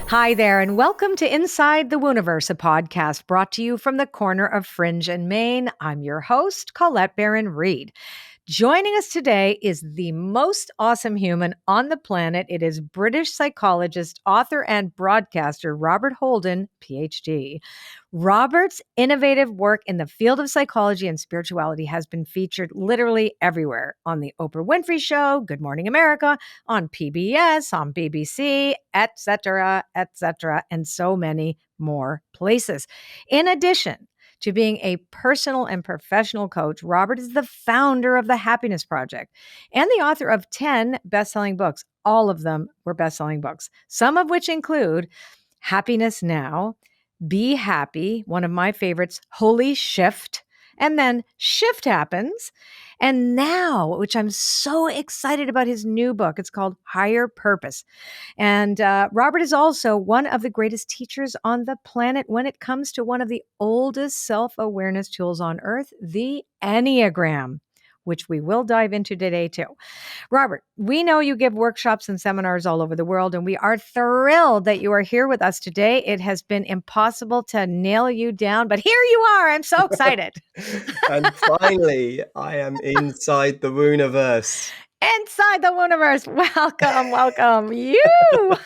Hi there, and welcome to Inside the Wooniverse, a podcast brought to you from the corner of Fringe and Maine. I'm your host, Colette Baron-Reid. Joining us today is the most awesome human on the planet. It is British psychologist, author, and broadcaster Robert Holden, Ph.D. Robert's innovative work in the field of psychology and spirituality has been featured literally everywhere on The Oprah Winfrey Show, Good Morning America, on PBS, on BBC, etc., and so many more places. In addition to being a personal and professional coach, Robert is the founder of the Happiness Project and the author of 10 best-selling books. All of them were best-selling books, some of which include Happiness Now, Be Happy, one of my favorites, Holy Shift, and then Shift Happens. And now, which I'm so excited about, his new book. It's called Higher Purpose. And Robert is also one of the greatest teachers on the planet when it comes to one of the oldest self-awareness tools on earth, the Enneagram, which we will dive into today too. Robert, we know you give workshops and seminars all over the world, and we are thrilled that you are here with us today. It has been impossible to nail you down, but here you are. I'm so excited. And finally, I am inside the Wooniverse. Inside the Wooniverse. Welcome. You.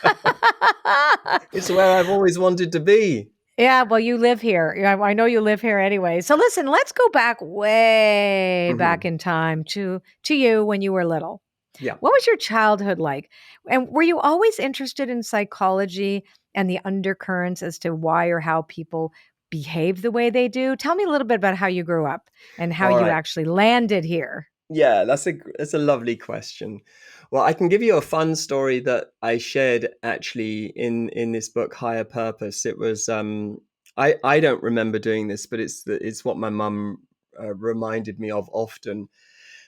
It's where I've always wanted to be. Yeah, well, you live here. I know you live here anyway. So listen, let's go back way back in time to you when you were little. Yeah. What was your childhood like? And were you always interested in psychology and the undercurrents as to why or how people behave the way they do? Tell me a little bit about how you grew up and how All you right. actually landed here. Yeah, that's a lovely question. Well, I can give you a fun story that I shared actually in this book, Higher Purpose. It was I don't remember doing this, but it's what my mum reminded me of often,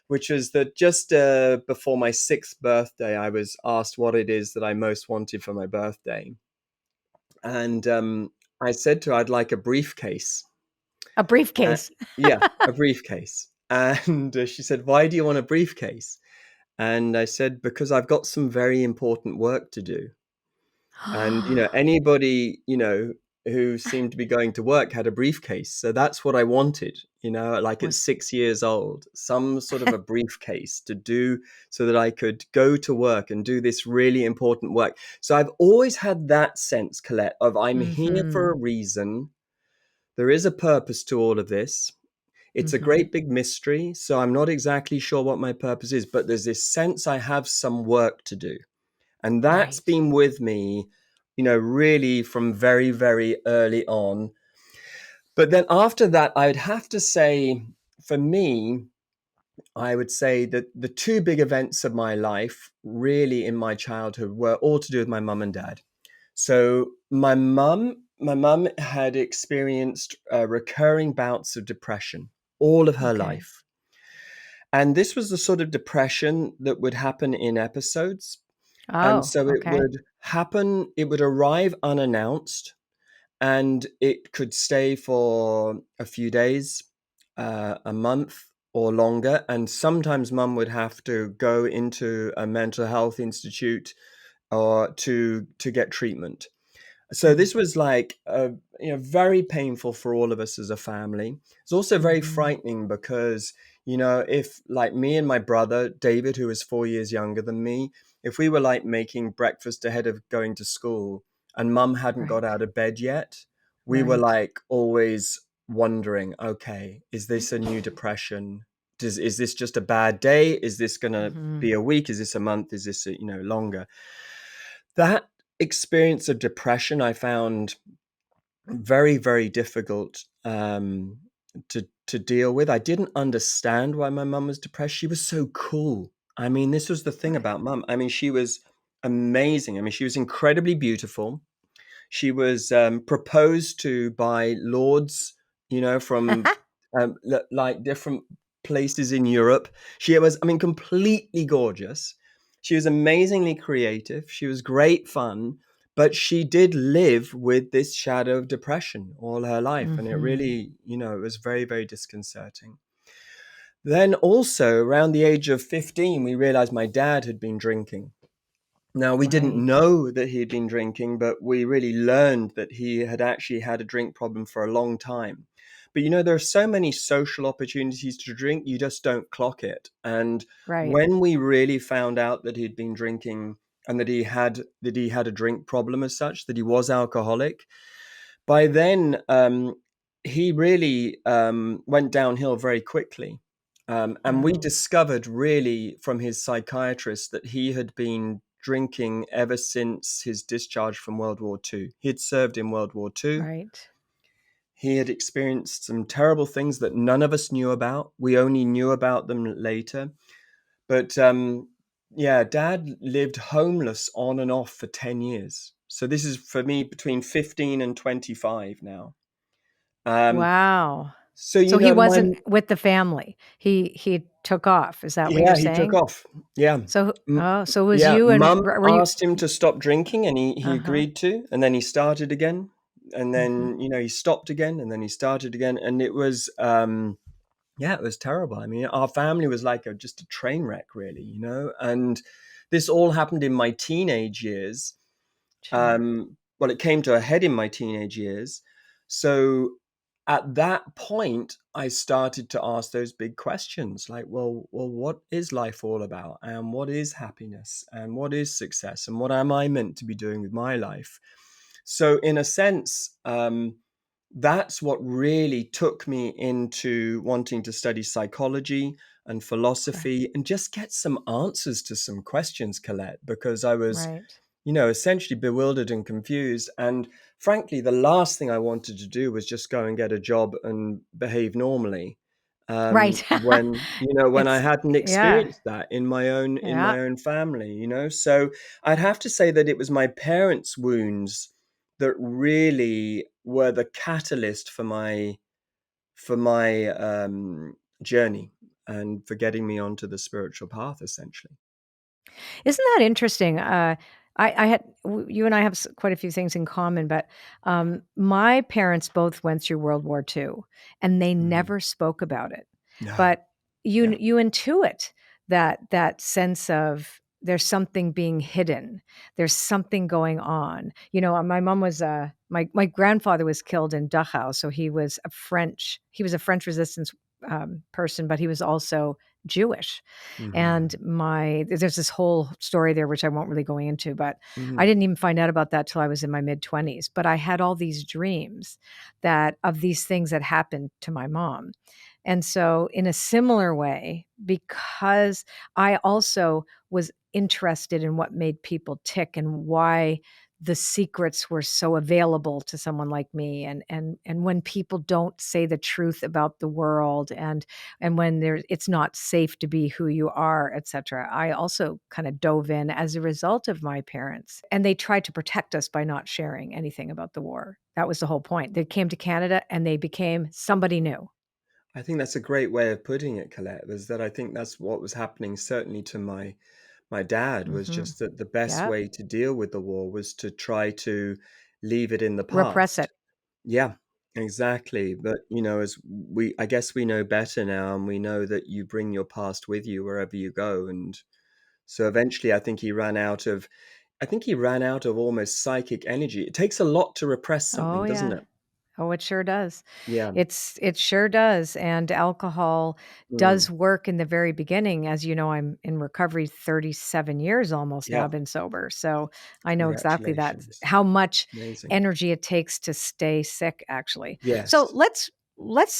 which is that just before my 6th birthday, I was asked what it is that I most wanted for my birthday. And I said to her, I'd like a briefcase. A briefcase. Yeah, a briefcase. And she said, why do you want a briefcase? And I said, because I've got some very important work to do. And, anybody, who seemed to be going to work had a briefcase. So that's what I wanted, like at Was 6 years old, some sort of a briefcase to do so that I could go to work and do this really important work. So I've always had that sense, Colette, of I'm here for a reason. There is a purpose to all of this. It's a great big mystery. So I'm not exactly sure what my purpose is, but there's this sense I have some work to do. And that's right. been with me, really from very, very early on. But then after that, I would have to say, for me, I would say that the two big events of my life, really in my childhood, were all to do with my mum and dad. So my mum had experienced recurring bouts of depression all of her Okay. life. And this was the sort of depression that would happen in episodes. And Oh, so it okay. would happen, it would arrive unannounced, and it could stay for a few days, a month or longer. And sometimes mum would have to go into a mental health institute or to get treatment. So this was like very painful for all of us as a family. It's also very frightening because if like me and my brother David, who is 4 years younger than me, if we were like making breakfast ahead of going to school and mum hadn't got Right. out of bed yet, we were Right. like always wondering, okay, is this a new depression? Is this just a bad day? Is this going to be a week? Is this a month? Is this longer? That experience of depression I found very, very difficult to deal with. I didn't understand why my mum was depressed. She was so cool. I mean, this was the thing Right. about mum. I mean, she was amazing. I mean, she was incredibly beautiful. She was proposed to by lords, from like different places in Europe. She was, I mean, completely gorgeous. She was amazingly creative. She was great fun, but she did live with this shadow of depression all her life. And it really, it was very, very disconcerting. Then also around the age of 15, we realized my dad had been drinking. Now, we didn't Right. know that he had been drinking, but we really learned that he had actually had a drink problem for a long time. But there are so many social opportunities to drink, you just don't clock it. And Right. when we really found out that he'd been drinking and that he had a drink problem as such, that he was alcoholic, by then he really went downhill very quickly. And we Wow. discovered really from his psychiatrist that he had been drinking ever since his discharge from World War II. He had served in World War II. Right. He had experienced some terrible things that none of us knew about. We only knew about them later. But yeah, Dad lived homeless on and off for 10 years. So this is for me between 15 and 25 now. Um, Wow. so, So he wasn't with the family. He took off. Is that what you're yeah, he took saying? off. Yeah. So it was Yeah, you and Mum were you asked him to stop drinking and he Uh-huh. agreed to, and then he started again. And Mhm. then, he stopped again and then he started again. And it was, yeah, it was terrible. I mean, our family was like just a train wreck, really. And this all happened in my teenage years. Sure. Well, it came to a head in my teenage years. So at that point, I started to ask those big questions like, well, what is life all about? And what is happiness? And what is success? And what am I meant to be doing with my life? So, in a sense, that's what really took me into wanting to study psychology and Okay. philosophy and just get some answers to some questions, Colette, because I was Right. essentially bewildered and confused. And frankly, the last thing I wanted to do was just go and get a job and behave normally. Right. When I It's hadn't yeah. experienced that in my own Yeah. family. So I'd have to say that it was my parents' wounds that really were the catalyst for my journey and for getting me onto the spiritual path, essentially. Isn't that interesting? I had you and I have quite a few things in common, but my parents both went through World War II, and they Mhm. never spoke about it. No. But you Yeah. you intuit that sense of there's something being hidden, there's something going on. My mom was my grandfather was killed in Dachau, so he was a French resistance person, but he was also Jewish. And Mhm. there's this whole story there, which I won't really go into, but I Mhm. didn't even find out about that till I was in my mid-20s. But I had all these dreams that of these things that happened to my mom. And so, in a similar way, because I also was interested in what made people tick and why the secrets were so available to someone like me, and when people don't say the truth about the world, and when it's not safe to be who you are, etc. I also kind of dove in as a result of my parents, and they tried to protect us by not sharing anything about the war. That was the whole point. They came to Canada and they became somebody new. I think that's a great way of putting it, Colette, was that I think that's what was happening certainly to my dad, was Hmm. just that the best Yep. way to deal with the war was to try to leave it in the Repress past. it. Yeah, exactly. But as I guess we know better now, and we know that you bring your past with you wherever you go. And so eventually I think he ran out of almost psychic energy. It takes a lot to repress Oh something, doesn't yeah. it? Oh, it sure does. Yeah. It sure does, and alcohol Mm. does work in the very beginning. As you know, I'm in recovery 37 years almost now, Yeah. been sober, so I know exactly that Congratulations. how much Amazing. energy it takes to stay sick, actually. So Yes. let's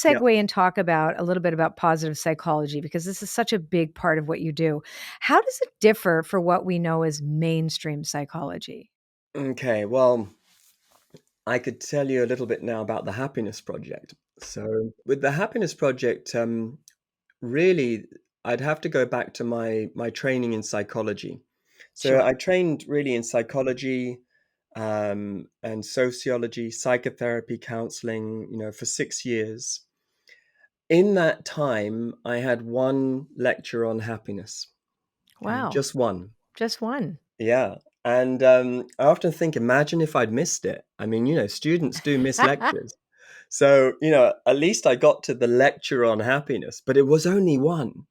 Yeah. segue and talk about a little bit about positive psychology because this is such a big part of what you do. How does it differ for what we know as mainstream psychology? Okay. Well, I could tell you a little bit now about the Happiness Project. So, with the Happiness Project, really, I'd have to go back to my training in psychology. So, Sure. I trained really in psychology, and sociology, psychotherapy, counseling, for 6 years. In that time, I had one lecture on happiness. Okay, Wow. just one. Just one. Yeah. And I often think, imagine if I'd missed it. I mean, students do miss lectures. So, at least I got to the lecture on happiness, but it was only one.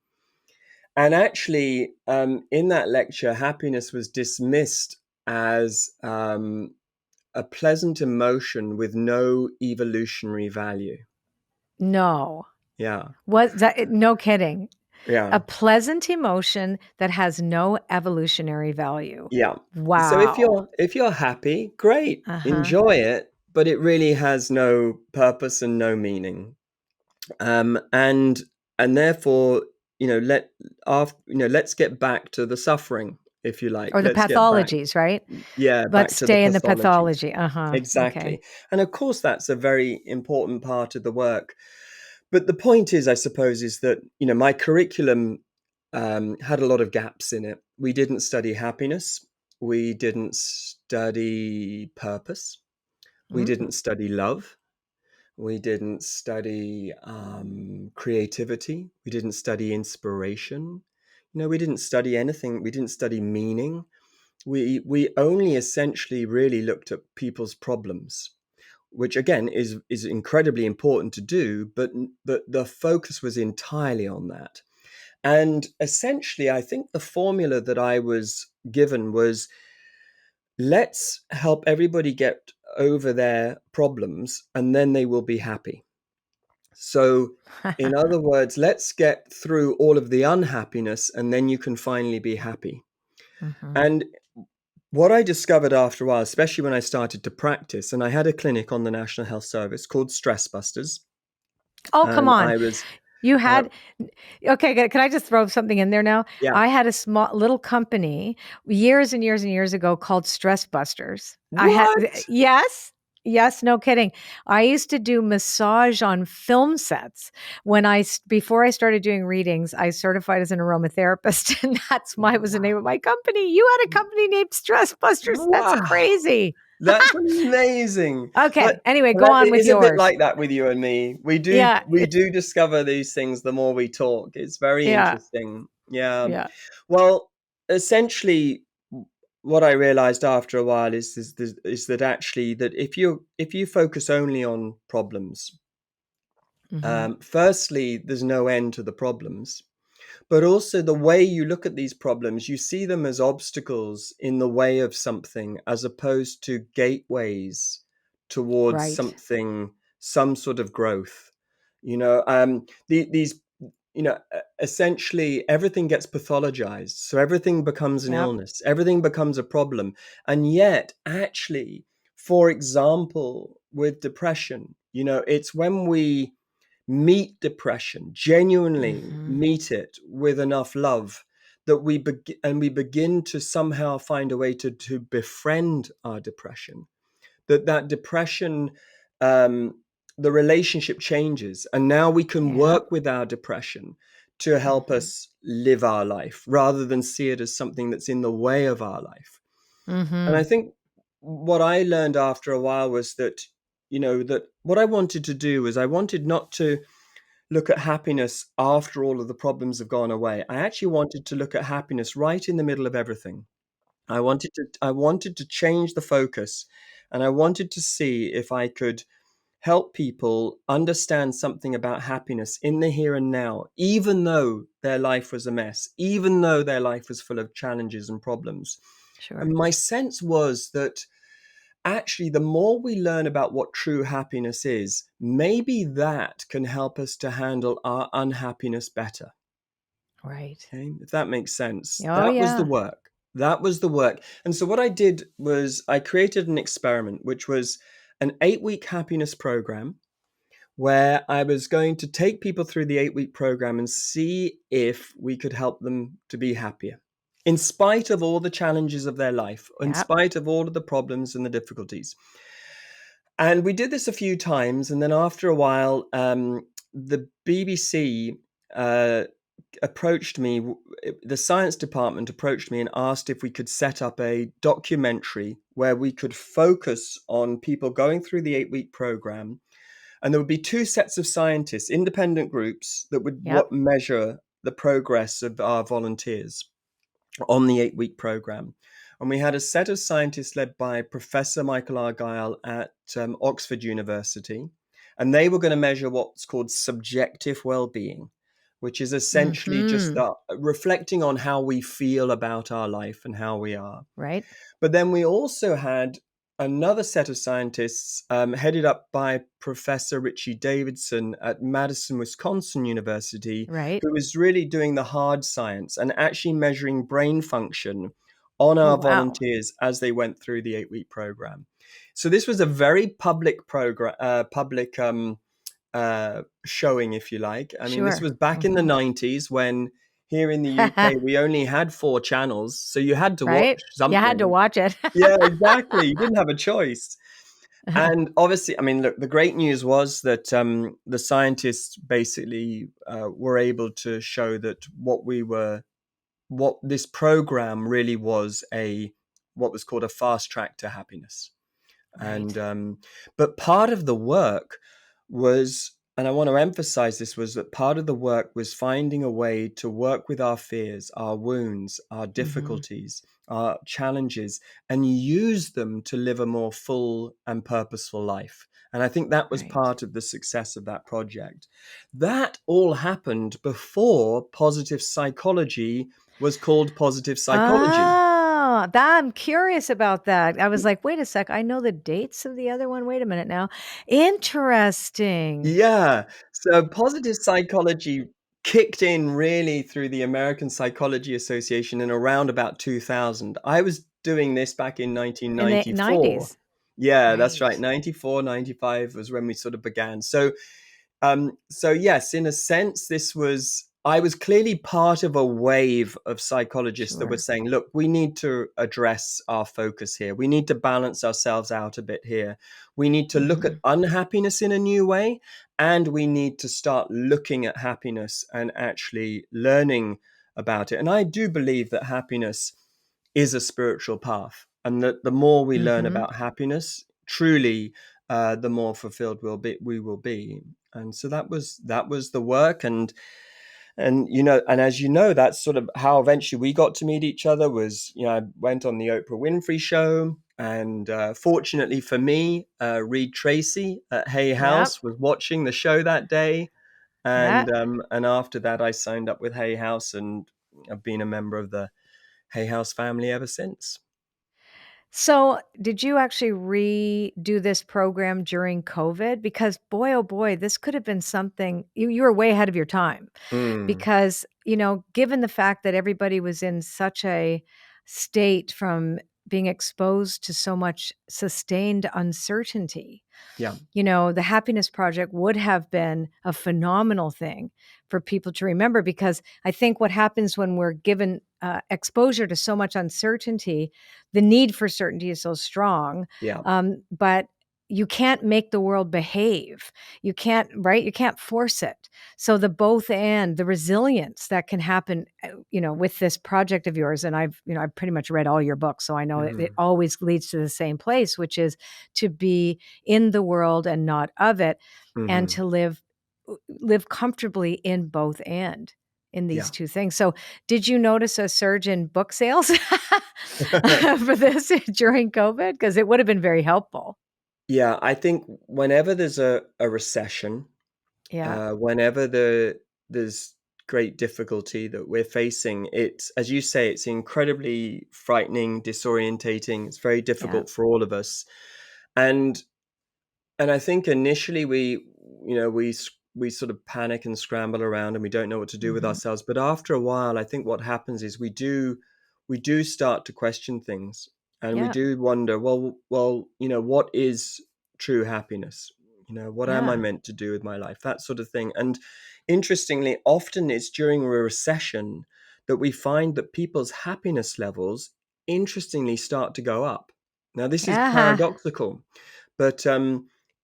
And actually, in that lecture, happiness was dismissed as a pleasant emotion with no evolutionary value. No. Yeah, Was that no kidding? A yeah, pleasant emotion that has no evolutionary value. yeah. So Wow. if you're happy, great, Uh-huh. enjoy it, but it really has no purpose and no meaning. Um, and and therefore, let's get back to the suffering, if you like. Or the Let's get back, pathologies, right? yeah, Let's back to the stay in the pathologies. pathology. Uh-huh. Okay. Exactly. And of course, that's a very important part of the work. But the point is, I suppose, is that, my curriculum had a lot of gaps in it. We didn't study happiness. We didn't study purpose. We Mm. didn't study love. We didn't study creativity. We didn't study inspiration. We didn't study anything. We didn't study meaning. We only essentially really looked at people's problems, which again is incredibly important to do, but the focus was entirely on that. And essentially, I think the formula that I was given was, let's help everybody get over their problems and then they will be happy. So, in other words, let's get through all of the unhappiness and then you can finally be happy. Mhm. And what I discovered after a while, especially when I started to practice, and I had a clinic on the National Health Service called Stress Busters, Oh, come and on. I was, You uh, had okay, good. Can I just throw something in there now? yeah, I had a small little company years and years and years ago called Stress Busters. I had what? yes. Yes, no kidding. I used to do massage on film sets before I started doing readings. I certified as an aromatherapist, and that's why it was the name of Wow. my company. You had a company named Stress Busters. That's Wow. crazy. That's amazing. Okay. But Anyway, go that on it with is a bit yours. like that with you and me. We do Yeah. we do discover these things the more we talk. It's very Yeah. interesting. Yeah. Yeah. Well, essentially, what I realized after a while is that actually, that if you focus only on problems, Hmm. firstly, there's no end to the problems. But also, the way you look at these problems, you see them as obstacles in the way of something, as opposed to gateways towards Right. something, some sort of growth. These, essentially everything gets pathologized. So everything becomes an Yep. illness, everything becomes a problem. And yet, actually, for example, with depression, it's when we meet depression, genuinely Hmm. meet it with enough love, that we begin to somehow find a way to befriend our depression, that depression, um, the relationship changes, and now we can Yep. work with our depression to help Mhm. us live our life rather than see it as something that's in the way of our life. And I Mhm. think what I learned after a while was that, that what I wanted to do was, I wanted not to look at happiness after all of the problems have gone away. I actually wanted to look at happiness right in the middle of everything. I wanted to change the focus, and I wanted to see if I could help people understand something about happiness in the here and now, even though their life was a mess, even though their life was full of challenges and problems. And Sure. my sense was that actually, the more we learn about what true happiness is, maybe that can help us to handle our unhappiness better. Right. Okay, if that makes sense. Oh, That was the yeah. work. That was the work. And so, what I did was, I created an experiment, which was an 8-week happiness program, where I was going to take people through the 8-week program and see if we could help them to be happier, in spite of all the challenges of their life, in Yep. spite of all of the problems and the difficulties. And we did this a few times, and then after a while, the BBC uh, approached me. The science department approached me and asked if we could set up a documentary where we could focus on people going through the 8-week program, and there would be two sets of scientists, independent groups, that would Yep. measure the progress of our volunteers on the 8-week program. And we had a set of scientists led by Professor Michael Argyle at Oxford University. And they were going to measure what's called subjective well-being. which is essentially just Mm-hmm. reflecting on how we feel about our life and how we are. Right. But then we also had another set of scientists headed up by Professor Richie Davidson at Madison, Wisconsin University, Right. who was really doing the hard science and actually measuring brain function on Oh, our wow. volunteers as they went through the 8-week program. So this was a very public program, showing, if you like. I mean, this Sure. was back in the Mm-hmm. 90s when here in the UK we only had 4 channels, so you had to watch Right. You had to something. watch it. Yeah, exactly. You didn't have a choice. And obviously, I mean, look, the great news was that the scientists basically were able to show that what this program really was what was called a fast track to happiness. And Right. but part of the work was, and I want to emphasize this, was that part of the work was finding a way to work with our fears, our wounds, our Mm-hmm. difficulties, our challenges, and use them to live a more full and purposeful life. And I think that was Right. part of the success of that project. That all happened before positive psychology was called positive psychology. Oh, I'm curious about that. I was like, wait a sec. I know the dates of the other one. Wait a minute now. Interesting. Yeah. So positive psychology kicked in really through the American Psychology Association in around about 2000. I was doing this back in In the 1994. 90s. Yeah, that's right. Right. 94, 95 was when we sort of began. So yes, in a sense, I was clearly part of a wave of psychologists that were Sure. saying, look, we need to address our focus here. We need to balance ourselves out a bit here. We need to look Mm-hmm. at unhappiness in a new way, and we need to start looking at happiness and actually learning about it. And I do believe that happiness is a spiritual path, and that the more we learn Mm-hmm. about happiness, truly, the more fulfilled we will be. And so that was the work. And and as you know, that's sort of how eventually we got to meet each other. Was, I went on the Oprah Winfrey Show, and fortunately for me, Reed Tracy at Hay Yep. House was watching the show that day. Yeah. And after that, I signed up with Hay House, and I've been a member of the Hay House family ever since. So, did you actually redo this program during COVID? Because boy, oh boy, this could have been something you were way ahead of your time. Mm, Because, given the fact that everybody was in such a state from being exposed to so much sustained uncertainty, yeah, the Happiness Project would have been a phenomenal thing for people to remember, because I think what happens when we're given exposure to so much uncertainty, the need for certainty is so strong. yeah. But you can't make the world behave. You can't, right? You can't force it. So the both and the resilience that can happen, with this project of yours, and I've pretty much read all your books, so I know it Hmm. always leads to the same place, which is to be in the world and not of it, and Hmm. to live comfortably in both and in these Yeah. two things. So, did you notice a surge in book sales for this during COVID? Because it would have been very helpful. Yeah, I think whenever there's a recession, Yeah, whenever there's great difficulty that we're facing, it's, as you say, it's incredibly frightening, disorientating. It's very yeah, difficult for all of us. And and I think initially we sort of panic and scramble around, and we don't know what to do with hmm, ourselves. But after a while, I think what happens is we do start to question things, and we yeah, do wonder, well, what is true happiness? What am I yeah, meant to do with my life? That sort of thing. And interestingly, often it's during a recession that we find that people's happiness levels interestingly start to go up. Now, this is uh-huh, paradoxical, but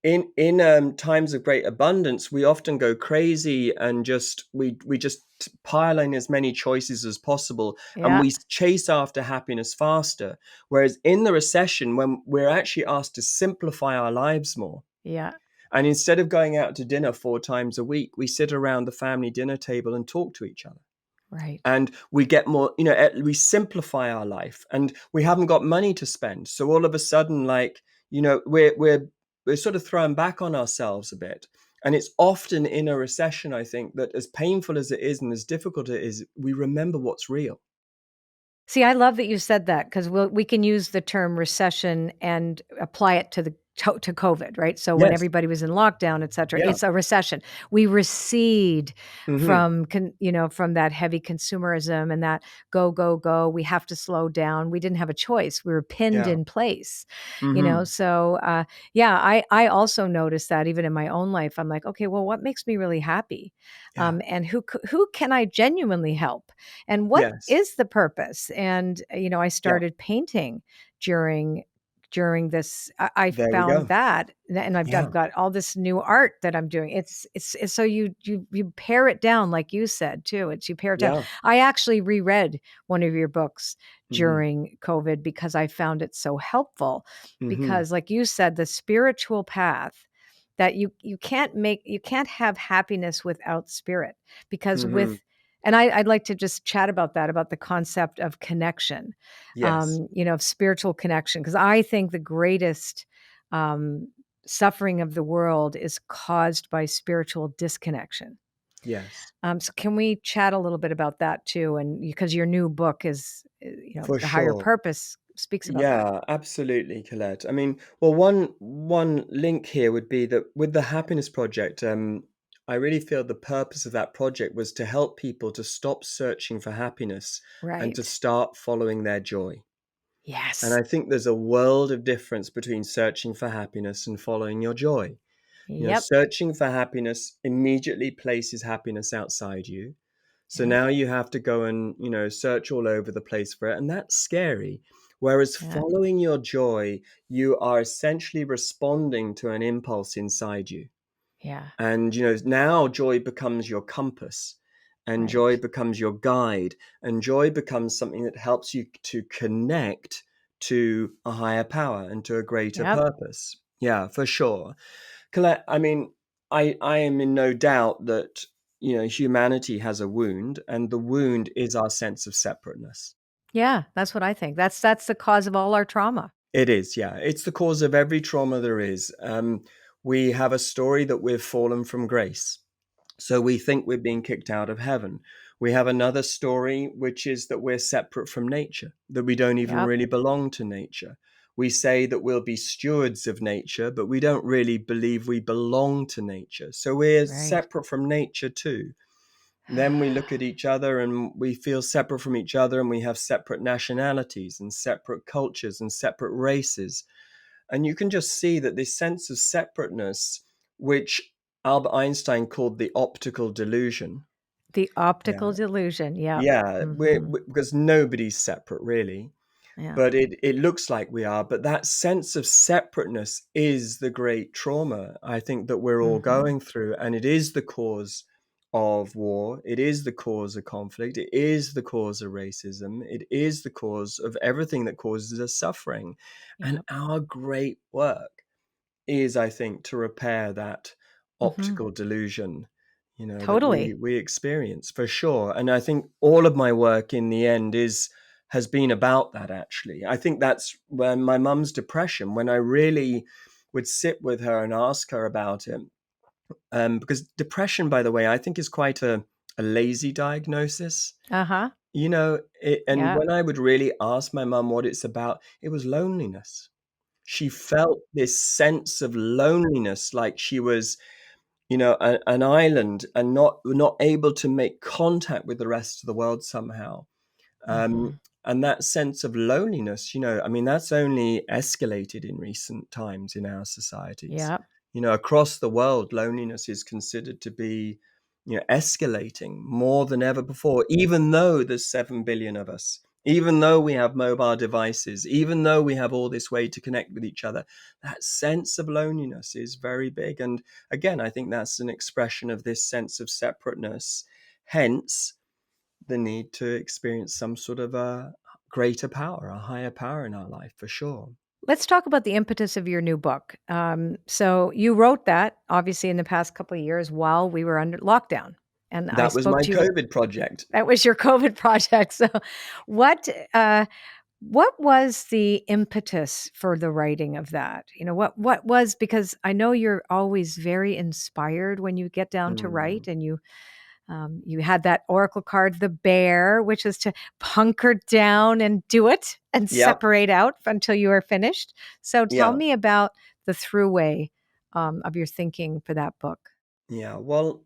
in times of great abundance, we often go crazy, and we just pile in as many choices as possible, and yeah, we chase after happiness faster. Whereas in the recession, when we're actually asked to simplify our lives more, yeah, and instead of going out to dinner 4 times a week, we sit around the family dinner table and talk to each other. right, And we get more, we simplify our life, and we haven't got money to spend. So all of a sudden, like, we're sort of thrown back on ourselves a bit. And it's often in a recession, I think, that as painful as it is and as difficult it is, we remember what's real. See, I love that you said that because we can use the term recession and apply it to to COVID, right? So when Yes. everybody was in lockdown, et cetera, Yeah. it's a recession. We recede Hmm. from from that heavy consumerism and that go, go, go. We have to slow down. We didn't have a choice. We were pinned Yeah. in place, Hmm. So yeah, I also noticed that even in my own life. I'm like, okay, well, what makes me really happy? Yeah. And who can I genuinely help? And what Yes. is the purpose? And I Yeah. started painting during this. I There we found go. that, and I've Yeah. got all this new art that I'm doing. It's so you pare it down, like you said too. It's you pare it down. Yeah. I actually reread one of your books Hmm. during COVID because I found it so helpful. Hmm. Because, like you said, the spiritual path, that you can't have happiness without spirit, because Hmm. and I'd like to just chat about that, about the concept of connection, Yes. of spiritual connection, because I think the greatest um, suffering of the world is caused by spiritual disconnection. Yes. So can we chat a little bit about that too? And because your new book is, For the higher sure. purpose speaks about that. Yeah, absolutely, Colette. I mean, well, one link here would be that with the Happiness Project, I really feel the purpose of that project was to help people to stop searching for happiness and to Right. start following their joy. And Yes. I think there's a world of difference between searching for happiness and following your joy. Yep. Searching for happiness immediately places happiness outside you. So Yep. now you have to go and, search all over the place for it. And that's scary. Whereas Yeah. following your joy, you are essentially responding to an impulse inside you. Yeah. And, now joy becomes your compass, and joy Right. becomes your guide, and joy becomes something that helps you to connect to a higher power and to a greater Yep. purpose. Yeah, for sure. Colette, I mean, I am in no doubt that, humanity has a wound, and the wound is our sense of separateness. Yeah, that's what I think. That's the cause of all our trauma. It is, yeah. It's the cause of every trauma there is. We have a story that we've fallen from grace. So we think we're being kicked out of heaven. We have another story, which is that we're separate from nature, that we don't even Yep. really belong to nature. We say that we'll be stewards of nature, but we don't really believe we belong to nature. So we're Right. separate from nature too. Then we look at each other and we feel separate from each other, and we have separate nationalities and separate cultures and separate races. And you can just see that this sense of separateness, which Albert Einstein called the optical delusion. The Yeah. optical delusion. Yep. Yeah. Mhm. Because nobody's separate, really. Yeah. But it looks like we are. But that sense of separateness is the great trauma, I think, that we're all Mhm. going through. And it is the cause of war. It is the cause of conflict. It is the cause of racism. It is the cause of everything that causes us suffering. And Yep. our great work is, I think, to repair that Mhm. optical delusion, that we Totally. we experience for sure. And I think all of my work in the end has been about that. Actually, I think that's when my mum's depression, when I really would sit with her and ask her about it, because depression, by the way, I think is quite a lazy diagnosis. Uh-huh. And Yeah. when I would really ask my mum what it's about, it was loneliness. She felt this sense of loneliness, like she was, an island and not able to make contact with the rest of the world somehow. Um, Mhm. and that sense of loneliness, I mean, that's only escalated in recent times in our societies. Yep. Across the world, loneliness is considered to be, escalating more than ever before, even though there's 7 billion of us, even though we have mobile devices, even though we have all this way to connect with each other. That sense of loneliness is very big. And again, I think that's an expression of this sense of separateness. Hence, the need to experience some sort of a greater power, a higher power in our life, for sure. Let's talk about the impetus of your new book. So you wrote that obviously in the past couple of years while we were under lockdown, and I That was spoke my to you. COVID project. That was your COVID project. So, what? What was the impetus for the writing of that? What was, because I know you're always very inspired when you get down to Mm. write, and you had that oracle card, the bear, which is to hunker down and do it and Yep. separate out until you are finished. So tell Yeah. me about the throughway of your thinking for that book. Yeah. Well,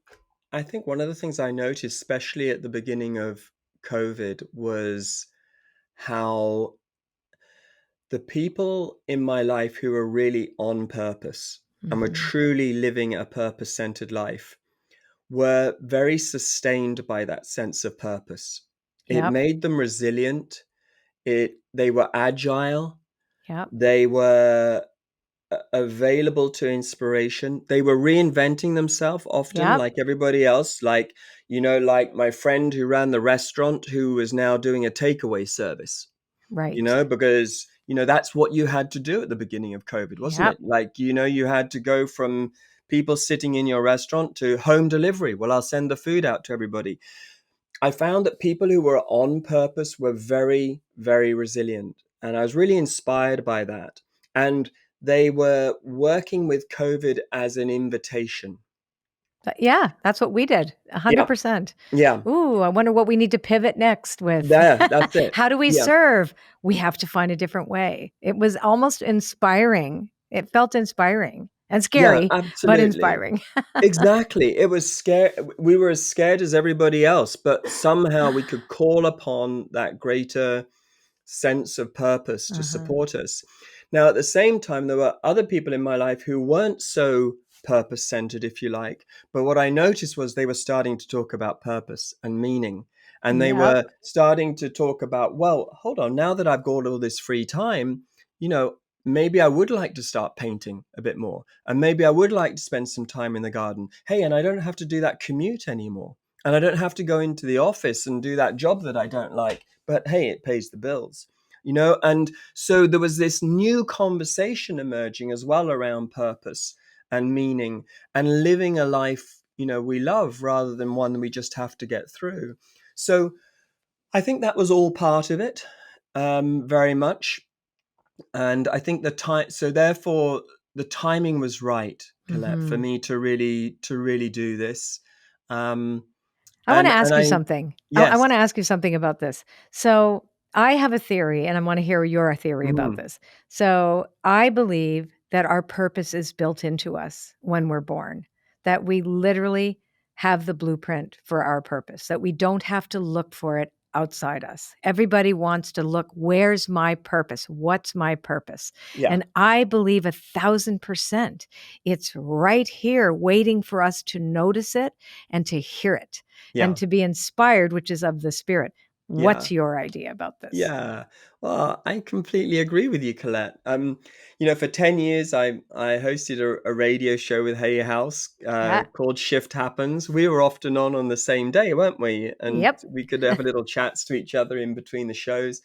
I think one of the things I noticed, especially at the beginning of COVID, was how the people in my life who were really on purpose and were Hmm. truly living a purpose centered life were very sustained by that sense of purpose. It Yep. made them resilient. They were agile. Yep. They were available to inspiration. They were reinventing themselves often, Yep. like everybody else. Like my friend who ran the restaurant who is now doing a takeaway service. Right. Because that's what you had to do at the beginning of COVID, wasn't Yep. it? Like, you had to go from people sitting in your restaurant to home delivery. Well, I'll send the food out to everybody. I found that people who were on purpose were very, very resilient. And I was really inspired by that. And they were working with COVID as an invitation. Yeah, that's what we did. Yeah. 100%. Yeah. Ooh, I wonder what we need to pivot next with. There, that's it. How do we Yeah. serve? We have to find a different way. It was almost inspiring. It felt inspiring and Yeah, scary, but absolutely. inspiring. Exactly. It was scare We were as scared as everybody else, but somehow we could call upon that greater sense of purpose to Uh-huh. support us. Now, at the same time, there were other people in my life who weren't so purpose centered, if you like. But what I noticed was they were starting to talk about purpose and meaning. And they Yep. were starting to talk about, well, hold on, now that I've got all this free time, you know, maybe I would like to start painting a bit more. And maybe I would like to spend some time in the garden. Hey, and I don't have to do that commute anymore. And I don't have to go into the office and do that job that I don't like. But hey, it pays the bills. And so there was this new conversation emerging as well around purpose and meaning and living a life, we love rather than one we just have to get through. So I think that was all part of it, very much. And I think so therefore the timing was right, Colette, for Hmm. me to really do this. Um, I want to and ask you I, something. I yes. want to ask you something about this. So, I have a theory, and I want to hear your theory about Mm, this. So, I believe that our purpose is built into us when we're born, that we literally have the blueprint for our purpose, that we don't have to look for it outside us. Everybody wants to look, where's my purpose? What's my purpose? yeah. And I believe 1,000% it's right here waiting for us to notice it and to hear it and Yeah. to be inspired, which is of the spirit. Yeah. What's your idea about this? Yeah, well, I completely agree with you, Colette. For 10 years, I hosted a radio show with Hay House Yeah. called Shift Happens. We were often on the same day, weren't we? And Yep. we could have little chats to each other in between the shows.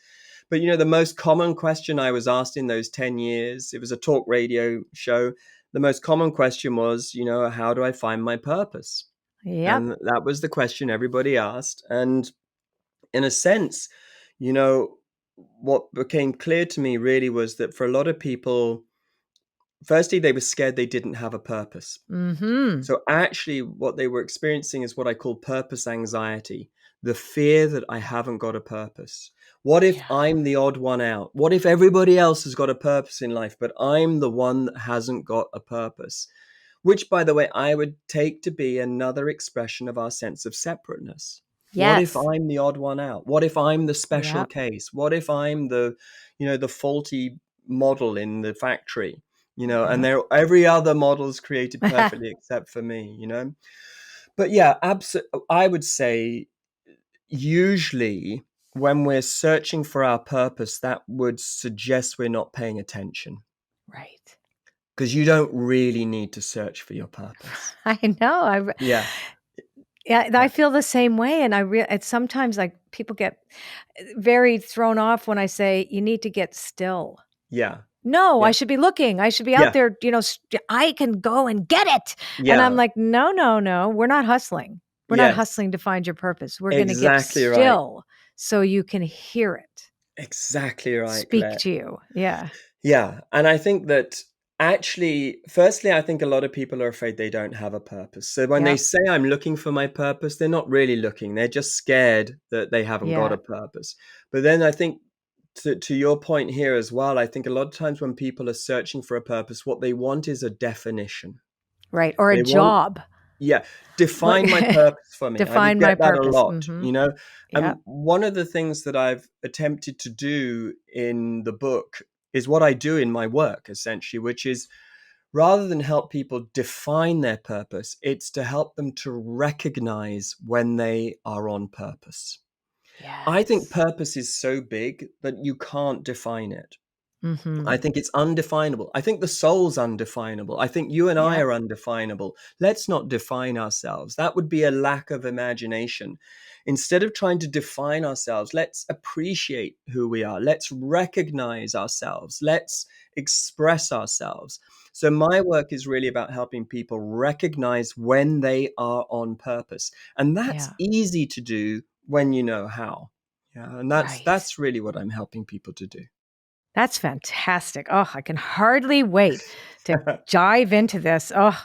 But the most common question I was asked in those 10 years, it was a talk radio show. The most common question was, how do I find my purpose? Yep. And that was the question everybody asked. And in a sense, you know, what became clear to me really was that for a lot of people, firstly, they were scared they didn't have a purpose. Mm-hmm. So actually, what they were experiencing is what I call purpose anxiety, the fear that I haven't got a purpose. What if Yeah. I'm the odd one out? What if everybody else has got a purpose in life, but I'm the one that hasn't got a purpose? Which, by the way, I would take to be another expression of our sense of separateness. What if Yes. I'm the odd one out? What if I'm the special Yep. case? What if I'm the faulty model in the factory? And Yep. every other model is created perfectly except for me. But yeah, I would say usually when we're searching for our purpose, that would suggest we're not paying attention Right. because you don't really need to search for your purpose. I know. Yeah, Yeah, I feel the same way, and it's sometimes like people get very thrown off when I say you need to get still. yeah, No, I yeah, should be looking. I should be out yeah, there, I can go and get it. And I'm yeah. like, no, no, no, we're not hustling. We're not Yes, hustling to find your purpose. We're going to get exactly right. still so you can hear it. Exactly right, speak Claire. to you. Yeah. Yeah. And I think that actually, firstly, I think a lot of people are afraid they don't have a purpose. So when they Yep. say, I'm looking for my purpose, they're not really looking. They're just scared that they haven't got Yeah. a purpose. But then I think, to your point here as well, I think a lot of times when people are searching for a purpose, what they want is a definition. Right. Or a They want, job. yeah, What define my purpose for me. I would define my get that a purpose. lot, Mm-hmm. you know. And Yep. one of the things that I've attempted to do in the book is what I do in my work, essentially, which is rather than help people define their purpose, it's to help them to recognize when they are on purpose. I think Yes. purpose is so big that you can't define it. I Mm-hmm. think it's undefinable. I think the soul's undefinable. I think you and I Yep. are undefinable. Let's not define ourselves. That would be a lack of imagination. Instead of trying to define ourselves, let's appreciate who we are. Let's recognize ourselves. Let's express ourselves. So, my work is really about helping people recognize when they are on purpose. And that's Yeah. easy to do when you know how. Yeah. And Right. that's really what I'm helping people to do. That's fantastic. Oh, I can hardly wait to dive into this. Oh,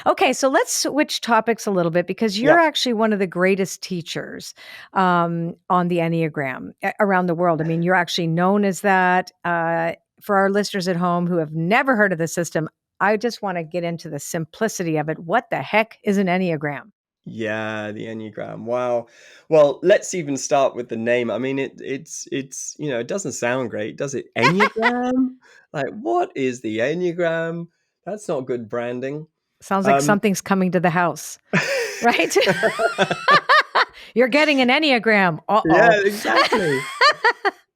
okay. So let's switch topics a little bit because you're Yeah. actually one of the greatest teachers on the Enneagram around the world. I mean, you're actually known as that. For our listeners at home who have never heard of the system, I just want to get into the simplicity of it. What the heck is an Enneagram? Yeah, the Enneagram. Wow. Well, let's even start with the name. I mean, it's it doesn't sound great, does it? Enneagram? Like, what is the Enneagram? That's not good branding. Sounds like Um, something's coming to the house, right? You're getting an Enneagram. Uh yeah, oh. exactly.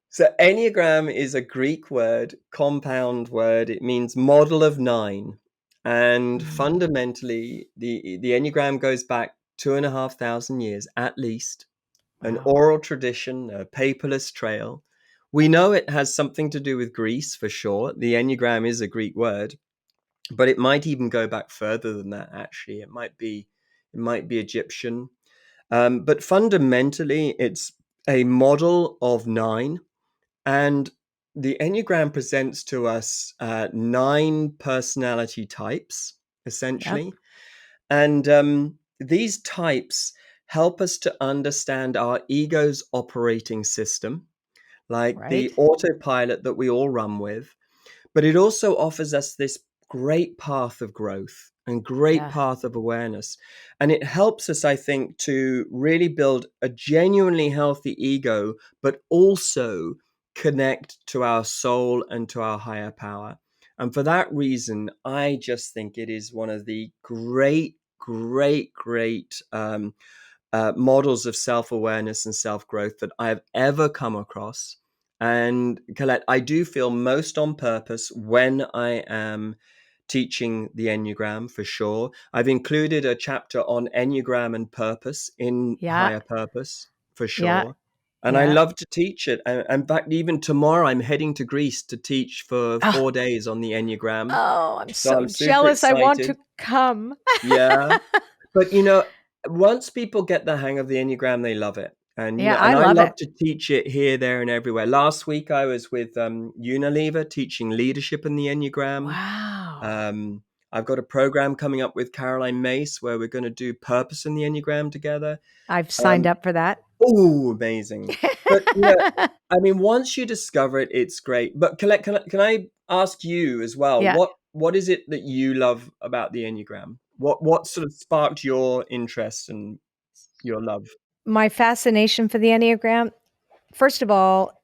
So Enneagram is a Greek word, compound word. It means model of nine. And fundamentally, the Enneagram goes back 2,500 years at least, an Wow. oral tradition, a paperless trail. We know it has something to do with Greece for sure. The Enneagram is a Greek word, but it might even go back further than that. Actually, it might be Egyptian. But fundamentally, it's a model of nine, and the Enneagram presents to us nine personality types, Yep. essentially, and these types help us to understand our ego's operating system, like the Right. autopilot that we all run with. But it also offers us this great path of growth and great Yeah. path of awareness. And it helps us, I think, to really build a genuinely healthy ego, but also connect to our soul and to our higher power. And for that reason, I just think it is one of the great models of self awareness and self growth that I have ever come across. And Colette, I do feel most on purpose when I am teaching the Enneagram for sure. I've included a chapter on Enneagram and purpose in Yeah. Higher Purpose for Yeah. sure. And I Yeah. love to teach it. And in fact, even tomorrow, I'm heading to Greece to teach for Oh, 4 days on the Enneagram. oh, I'm So so I'm super jealous. I want excited. to come. Yeah. But, once people get the hang of the Enneagram, they love it. And, Yeah, I and I love love it. to teach it here, there, and everywhere. Last week, I was with Unilever teaching leadership in the Enneagram. Wow. Um, I've got a program coming up with Caroline Mace where we're going to do purpose in the Enneagram together. I've signed Um, up for that. oh, amazing. But, I mean, once you discover it, it's great. But Colette, can I ask you as well, Yeah. what is it that you love about the Enneagram? What sort of sparked your interest and your love? My fascination for the Enneagram, first of all,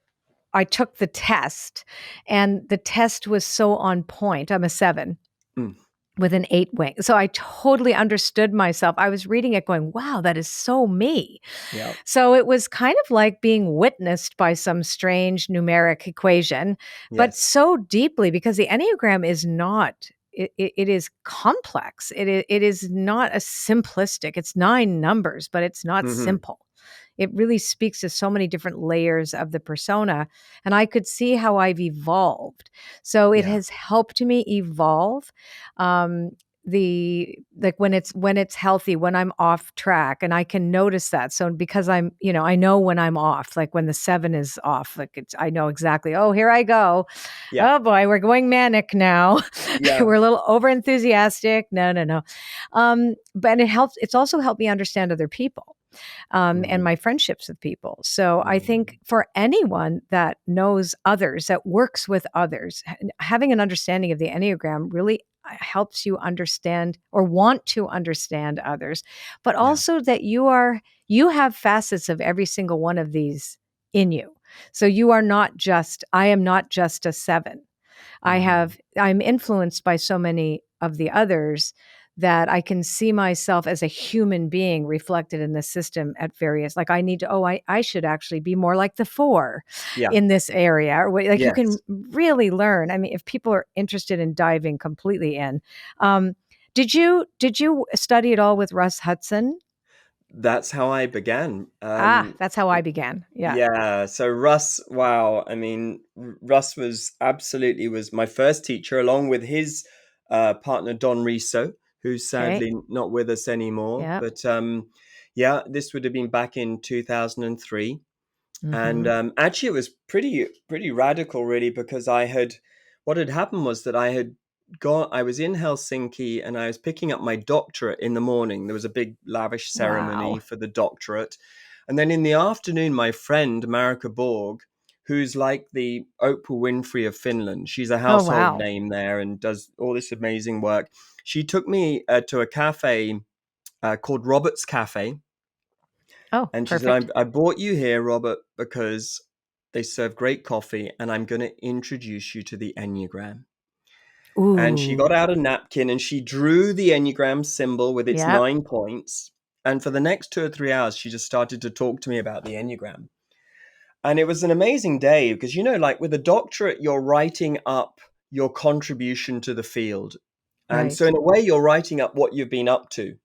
I took the test and the test was so on point. I'm a 7 Mm, with an 8 wing. So I totally understood myself. I was reading it going, wow, that is so me. yeah. So it was kind of like being witnessed by some strange numeric equation, but Yes. so deeply because the Enneagram is not. It is complex. It is not a simplistic. It's 9 numbers, but it's not Hmm. simple. It really speaks to so many different layers of the persona. And I could see how I've evolved. So it Yeah. has helped me evolve. Um, like when it's healthy, when I'm off track, and I can notice that. So because I know when I'm off, like when the 7 is off, like I know exactly, oh, here I go. Yeah. Oh boy, we're going manic now. Yeah. We're a little over enthusiastic. No, no, no. But it's also helped me understand other people, and Mm, my friendships with people. So I mm, think for anyone that knows others, that works with others, having an understanding of the Enneagram really helps you understand or want to understand others, but yeah. also that you have facets of every single one of these in you. So I am not just a 7. Mm, I'm influenced by so many of the others that I can see myself as a human being reflected in the system at various, like I should actually be more like the 4 yeah. in this area. Or like you can Yes. really learn. I mean, if people are interested in diving completely in, um, did you study at all with Russ Hudson? That's how I began. That's how I began. Yeah. Yeah, so Russ, wow. I mean, Russ was my first teacher, along with his partner Don Riso, who's Okay. sadly not with us anymore. Yeah. But yeah, this would have been back in 2003. And Hmm. actually, it was pretty radical, really, because what had happened was that I was in Helsinki and I was picking up my doctorate in the morning. There was a big lavish ceremony Wow. for the doctorate. And then in the afternoon, my friend Marika Borg, who's like the Oprah Winfrey of Finland, she's a Oh, household wow. name there and does all this amazing work. She took me to a cafe called Robert's Cafe, Oh, and she said, perfect. I brought you here, Robert, because they serve great coffee and I'm going to introduce you to the Enneagram. And she got Ooh. out a napkin and she drew the Enneagram symbol with its Yep. 9 points. And for the next 2 or 3 hours, she just started to talk to me about the Enneagram. And it was an amazing day because, like with a doctorate, you're writing up your contribution to the field. And so, Right. in a way, you're writing up what you've been up to.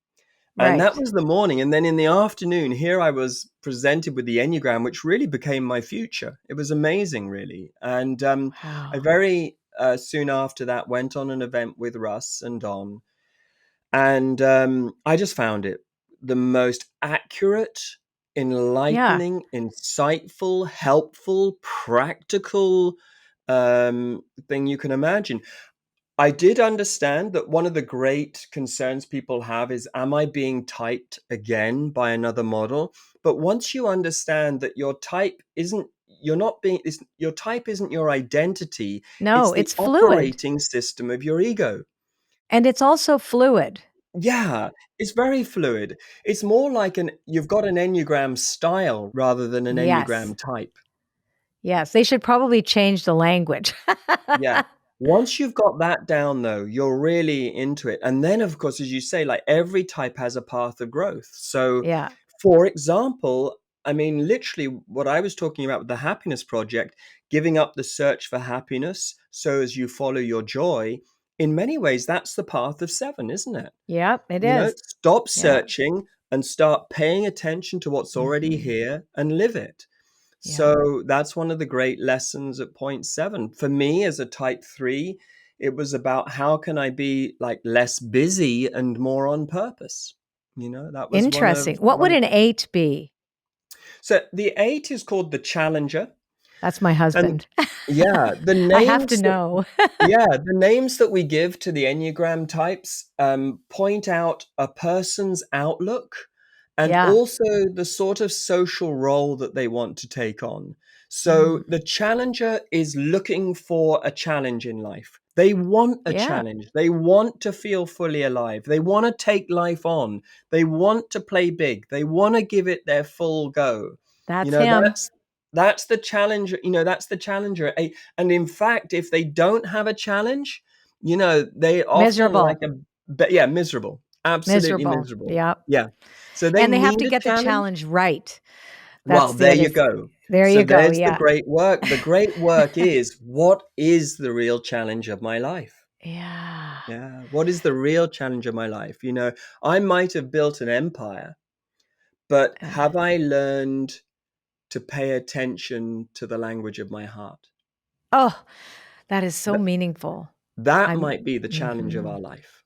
And that Right. was the morning. And then in the afternoon, here I was presented with the Enneagram, which really became my future. It was amazing, really. And I Wow. very soon after that went on an event with Russ and Don. And I just found it the most accurate, Yeah. enlightening, insightful, helpful, practical thing you can imagine. I did understand that one of the great concerns people have is, am I being typed again by another model? But once you understand that your type isn't your identity, it's No, the it's fluid. operating system of your ego. And it's also fluid. Yeah, it's very fluid. It's more like you've got an Enneagram style rather than an Yes. Enneagram type. Yes. They should probably change the language. Yeah. Once you've got that down, though, you're really into it. And then, of course, as you say, like every type has a path of growth. So, Yeah. for example, I mean, literally what I was talking about with the happiness project, giving up the search for happiness so as you follow your joy, in many ways, that's the path of 7, isn't it? Yep, it is. Stop Yeah. searching and start paying attention to what's already Hmm. here and live it. Yeah. So that's one of the great lessons at point 7. For me as a type 3, it was about how can I be like less busy and more on purpose. That was one Interesting. of What would an 8 be? so the 8 is called the challenger. That's my And husband. yeah, I have to know. the names that we give to the Enneagram types point out a person's outlook and Yeah. also the sort of social role that they want to take on. So Mm. the challenger is looking for a challenge in life. They want a Yeah. challenge. They want to feel fully alive. They want to take life on. They want to play big. They want to give it their full go. You That's know, him. that's the challenge, that's the challenger. And in fact, if they don't have a challenge, they often like Miserable. yeah, miserable, absolutely Miserable. miserable. Yep. Yeah. So they And they have to need a get the challenge. challenge right. Well, That's the there other you go. there So you go. there's the Yeah. great work. The great work is, what is the real challenge of my life? Yeah. Yeah. What is the real challenge of my life? I might have built an empire, but Uh, have I learned to pay attention to the language of my heart? Oh, that is so Th- meaningful. That I'm might be the challenge of mhm. our life.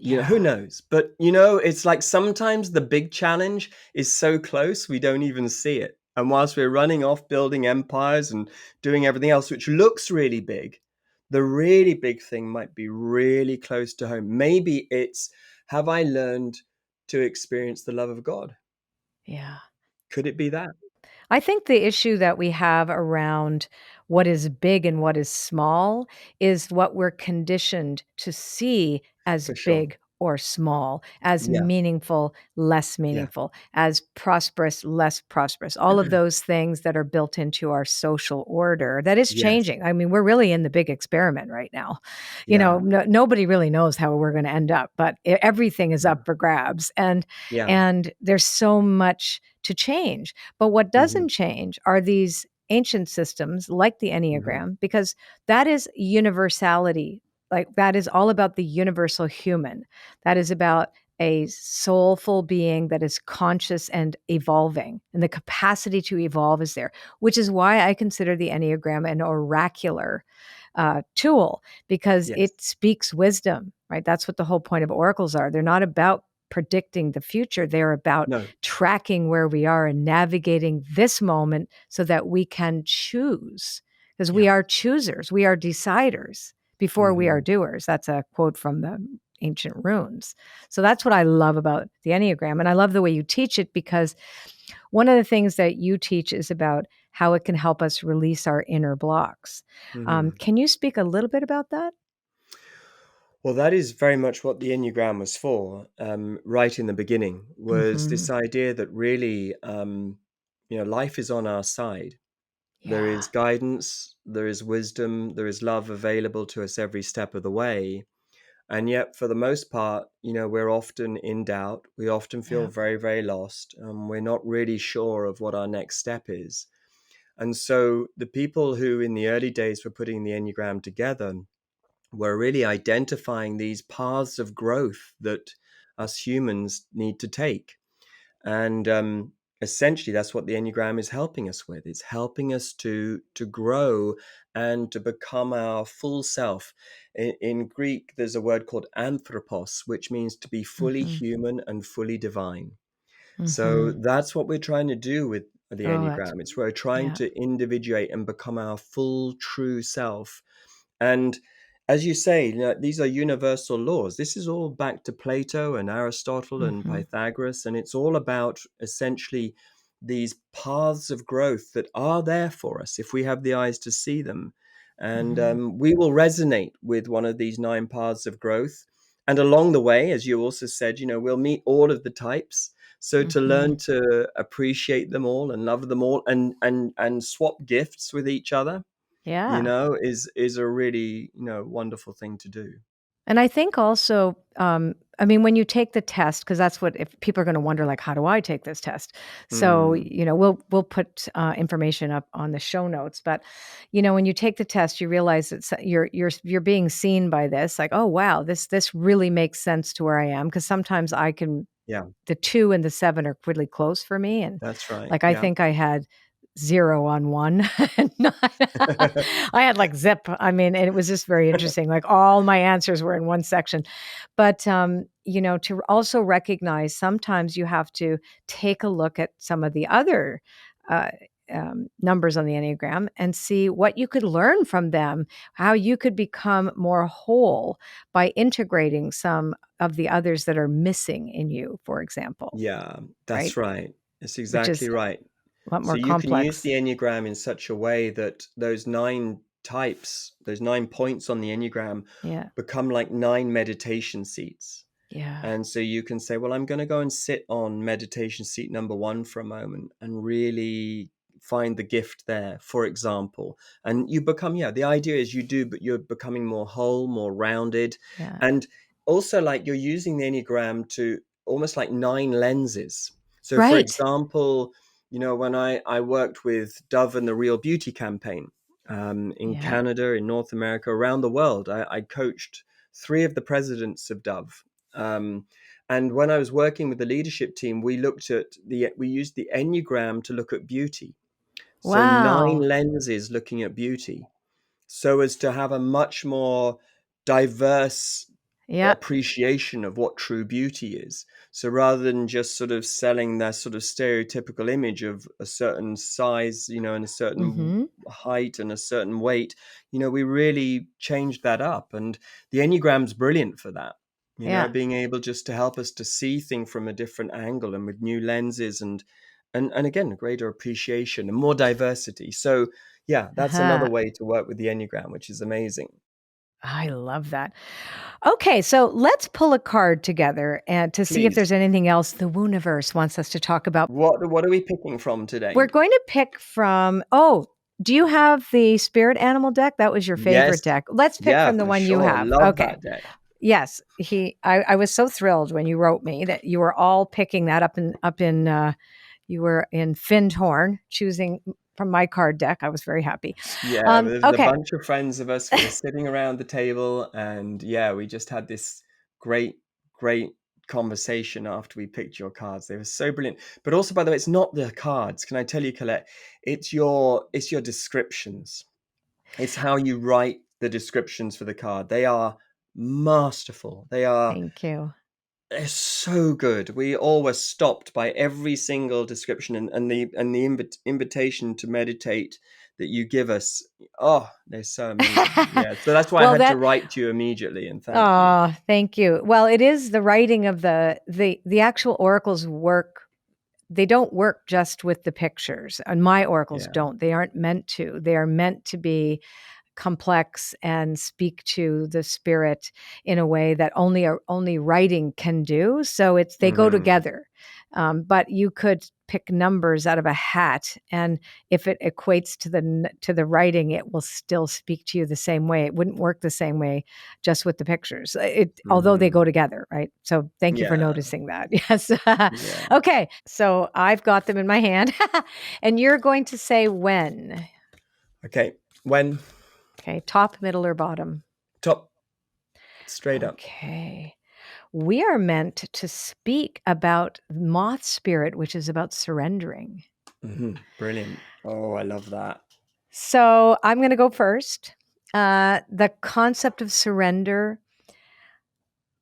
Who Yeah. knows? But, it's like sometimes the big challenge is so close, we don't even see it. And whilst we're running off building empires and doing everything else, which looks really big, the really big thing might be really close to home. Maybe it's, have I learned to experience the love of God? Yeah. Could it be that? I think the issue that we have around what is big and what is small is what we're conditioned to see as For sure. big or small, as Yeah. meaningful, less Yeah. meaningful, as prosperous, less prosperous. All of those things that are built into our social order that is Yes. changing. I mean, we're really in the big experiment right now. Yeah. Nobody really knows how we're going to end up, but everything is Yeah. up for grabs, Yeah. and there's so much to change. But what Hmm. doesn't change are these ancient systems like the Hmm. Enneagram, because that is universality. Like that is all about the universal human. That is about a soulful being that is conscious and evolving, and the capacity to evolve is there, which is why I consider the Enneagram an oracular tool, because Yes. it speaks wisdom, right? That's what the whole point of oracles are. They're not about predicting the future, they're about No. tracking where we are and navigating this moment so that we can choose, because we Yeah. are choosers, we are deciders before we are Hmm. doers. That's a quote from the ancient runes. So that's what I love about the Enneagram. And I love the way you teach it, because one of the things that you teach is about how it can help us release our inner blocks. Hmm. Can you speak a little bit about that? Well, that is very much what the Enneagram was for, right in the beginning, was Hmm. this idea that really, life is on our side. There Yeah. is guidance, there is wisdom, there is love available to us every step of the way. And yet, for the most part, we're often in doubt. We often feel Yeah. very, very lost. We're not really sure of what our next step is. And so the people who in the early days were putting the Enneagram together we're really identifying these paths of growth that us humans need to take. And essentially, that's what the Enneagram is helping us with. It's helping us to grow and to become our full self. In Greek, there's a word called anthropos, which means to be fully Hmm. human and fully divine. So Hmm. that's what we're trying to do with the Oh, that's, Enneagram. It's we're trying yeah. to individuate and become our full, true self. And as you say, these are universal laws. This is all back to Plato and Aristotle and Hmm. Pythagoras, and it's all about essentially these paths of growth that are there for us if we have the eyes to see them. And Hmm. we will resonate with one of these nine paths of growth. And along the way, as you also said, we'll meet all of the types. So to Hmm. learn to appreciate them all and love them all and swap gifts with each other Yeah. is a really, wonderful thing to do. And I think also, I mean, when you take the test, because that's what, if people are going to wonder, like, how do I take this test? So, Mm, we'll put information up on the show notes. But when you take the test, you realize that you're being seen by this, like, oh wow, this really makes sense to where I am. Because sometimes yeah, the 2 and the 7 are really close for me, and, that's right. like, I Yeah. think I had 0 on 1. And I had, like, zip. I mean, and it was just very interesting, like, all my answers were in one section. But, to also recognize sometimes you have to take a look at some of the other, uh, numbers on the Enneagram and see what you could learn from them, how you could become more whole by integrating some of the others that are missing in you, for example, Yeah, right? that's right. That's Which exactly is right. a lot So more you can use complex. the Enneagram in such a way that those nine types, those 9 points on the Enneagram Yeah. become like nine meditation seats. Yeah. And so you can say, well, I'm going to go and sit on meditation seat number one for a moment and really find the gift there, for example. And you become, yeah, the idea is you do, but you're becoming more whole, more rounded. Yeah. And also, like, you're using the Enneagram to almost like nine lenses. So, for Right. example, when I worked with Dove and the Real Beauty campaign in Yeah. Canada, in North America, around the world, I coached three of the presidents of Dove. Um, and when I was working with the leadership team, we used the Enneagram to look at beauty. So nine Wow. lenses looking at beauty, so as to have a much more diverse Yeah. appreciation of what true beauty is. So rather than just sort of selling that sort of stereotypical image of a certain size, and a certain Mm-hmm. height and a certain weight, we really changed that up. And the Enneagram's brilliant for that, Yeah. being able just to help us to see things from a different angle and with new lenses and again, a greater appreciation and more diversity. So yeah, that's another Uh-huh. way to work with the Enneagram, which is amazing. I love that. Okay, so let's pull a card together and to see if Please. there's anything else the Wooniverse wants us to talk about. What are we picking from today? We're going to pick from, do you have the spirit animal deck? That was your favorite Yes. deck. Let's pick Yeah, from the for one you sure. have. Love Okay. that deck. Yes, I was so thrilled when you wrote me that you were all picking that up in you were in Findhorn choosing from my card deck. I was very happy. Yeah, there was a Okay. bunch of friends of us. We were sitting around the table, and yeah, we just had this great, great conversation after we picked your cards. They were so brilliant. But also, by the way, it's not the cards. Can I tell you, Colette? It's your descriptions. It's how you write the descriptions for the card. They are masterful. Thank you. They're so good. We all were stopped by every single description and the invitation to meditate that you give us. Oh, they're so amazing. Yeah. So that's why I Well, had to that write to you immediately and thank you. oh, thank you. Well, it is the writing of the actual oracles work. They don't work just with the pictures, and my oracles Yeah. don't. They aren't meant to. They are meant to be complex and speak to the spirit in a way that only writing can do. So they go Hmm. together. But you could pick numbers out of a hat, and if it equates to the writing, it will still speak to you the same way. It wouldn't work the same way just with the pictures. Although they Hmm. go together, right? So thank you for Yeah. noticing that. Yes. Yeah. Okay, so I've got them in my hand, and you're going to say when. Okay. When Okay, top, middle, or bottom? top straight up. Okay. We are meant to speak about moth spirit, which is about surrendering. Brilliant. Oh, I love that. So I'm going to go first. The concept of surrender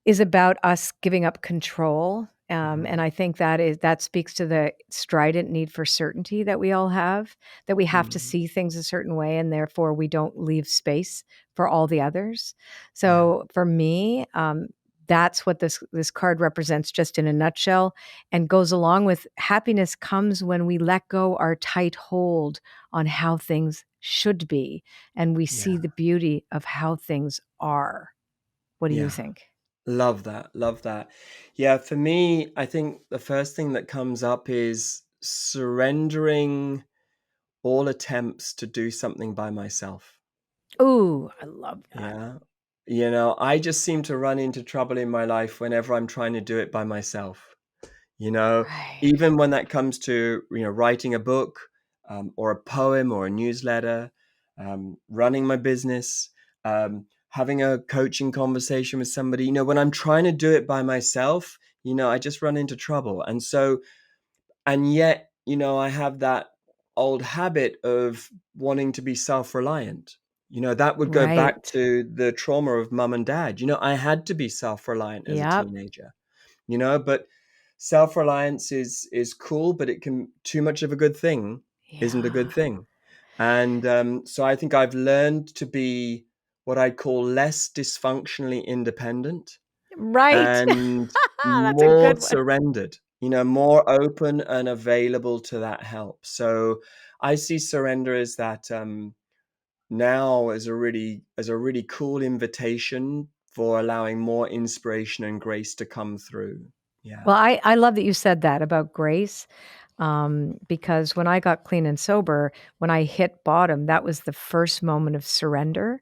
is about us giving up control. Hmm. And I think that speaks to the strident need for certainty that we all have, that we have to Mm. see things a certain way, and therefore we don't leave space for all the others. Yeah. So for me, that's what this card represents, just in a nutshell, and goes along with happiness comes when we let go our tight hold on how things should be, and we see Yeah. the beauty of how things are. What do you Yeah. think? Love that. Love that. Yeah, for me, I think the first thing that comes up is surrendering all attempts to do something by myself. Ooh, I love that. Yeah. I just seem to run into trouble in my life whenever I'm trying to do it by myself. You know, Right. even when that comes to, writing a book, or a poem or a newsletter, running my business, having a coaching conversation with somebody, when I'm trying to do it by myself, I just run into trouble. And yet, I have that old habit of wanting to be self-reliant. That would go back Right. to the trauma of mum and dad. I had to be self-reliant as a Yep. teenager, but self-reliance is cool, but it can too much of a good thing isn't a Yeah. good thing. And so I think I've learned to be what I call less dysfunctionally independent Right. and That's a more good one. surrendered, more open and available to that help. So I see surrender as that, now as a really cool invitation for allowing more inspiration and grace to come through. Yeah. Well, I love that you said that about grace, because when I got clean and sober, when I hit bottom, that was the first moment of surrender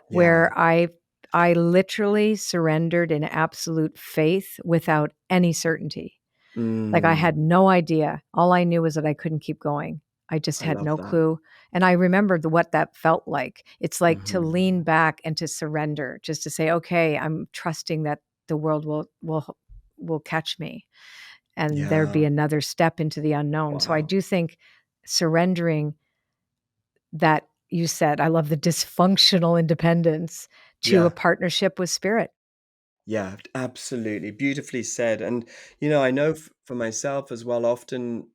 Yeah. where I literally surrendered in absolute faith without any certainty. Like, I Mm, had no idea. All I knew was that I couldn't keep going. I just I had love no that. clue, and I remembered what that felt like. It's like to lean Mhm. back and to surrender, just to say, "Okay, I'm trusting that the world will catch me, and there Yeah. be another step into the unknown." So I Wow. do think surrendering that you said, I love the dysfunctional independence to a Yeah. partnership with spirit. Yeah, absolutely. Beautifully said. And, I know for myself as well, often